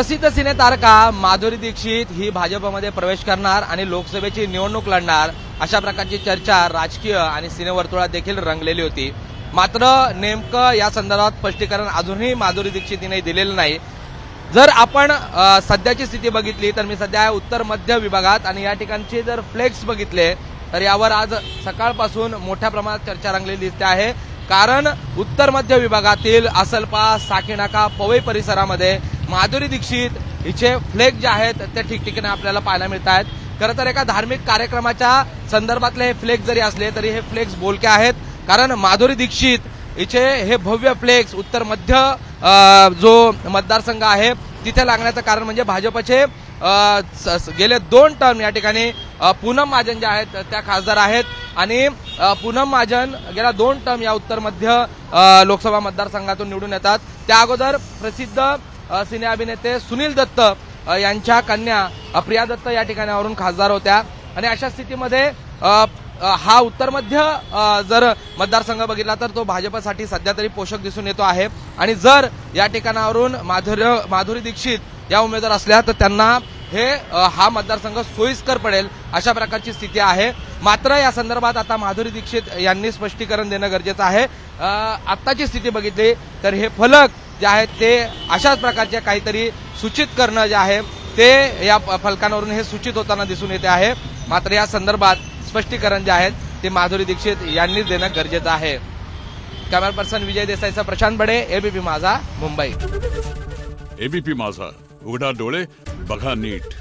प्रसिद्ध सिने तारका माधुरी दीक्षित ही भाजपमध्ये प्रवेश करणार आणि लोकसभेची निवडणूक लढणार अशा प्रकारची चर्चा राजकीय आणि सिनेवर्तुळात देखील रंगलेली होती। मात्र नेमकं या संदर्भात स्पष्टीकरण अजूनही माधुरी दीक्षित यांनी दिलेलं नाही। जर आपण सध्याची स्थिती बघितली तर मी सध्या उत्तर मध्य विभागात आणि या ठिकाणचे जर फ्लेक्स बघितले तर यावर आज सकाळपासून मोठ्या प्रमाणात चर्चा रंगलेली दिसते आहे। कारण उत्तर मध्य विभागातील असलपा, साकीनाका, पवई परिसरामध्ये माधुरी दीक्षित हिचे फ्लेक्स जे आहेत ते ठिकठिकाणी आपल्याला पाहायला मिळत आहेत। खरं तर एका धार्मिक कार्यक्रमाच्या संदर्भातले हे फ्लेक्स जरी असले तरी हे फ्लेक्स बोलके आहेत। कारण माधुरी दीक्षित हिचे हे भव्य फ्लेक्स उत्तर मध्य जो मतदारसंघ आहे तिथे लागण्याचं कारण म्हणजे भाजपचे गेले 2 टर्म या ठिकाणी पूनम महाजन जे आहेत त्या खासदार आहेत आणि पूनम महाजन गेल्या 2 टर्म या उत्तर मध्य लोकसभा मतदारसंघातून निवडून येतात। त्या अगोदर प्रसिद्ध सिने अभिनेते सुनील दत्त यांच्या कन्या प्रिया दत्त या ठिकाणावरून खासदार होत्या आणि अशा स्थितीमध्ये हा उत्तर मध्य जर मतदारसंघ बघितला तर तो भाजपसाठी सध्या तरी पोषक दिसून येतो आहे आणि जर या ठिकाणावरून माधुरी दीक्षित या उमेदवार असल्या तर त्यांना हा मतदारसंघ सोयीस्कर पडेल अशा प्रकारची स्थिती आहे। मात्र या संदर्भात आता माधुरी दीक्षित यांनी स्पष्टीकरण देणं गरजेचं आहे। आत्ताची स्थिती बघितली तर हे फलक जे आहेत ते अशाच प्रकारचे काहीतरी सूचित करणं जे आहे ते या फलकांवरून हे सूचित होताना दिसून येते आहे। मात्र या संदर्भात स्पष्टीकरण जे आहेत ते माधुरी दीक्षित यांनी देणं गरजेचं आहे। कॅमेरा पर्सन विजय देसाईचा प्रशांत बडे, एबीपी माझा, मुंबई। एबीपी माझा, उघडा डोळे बघा नीट।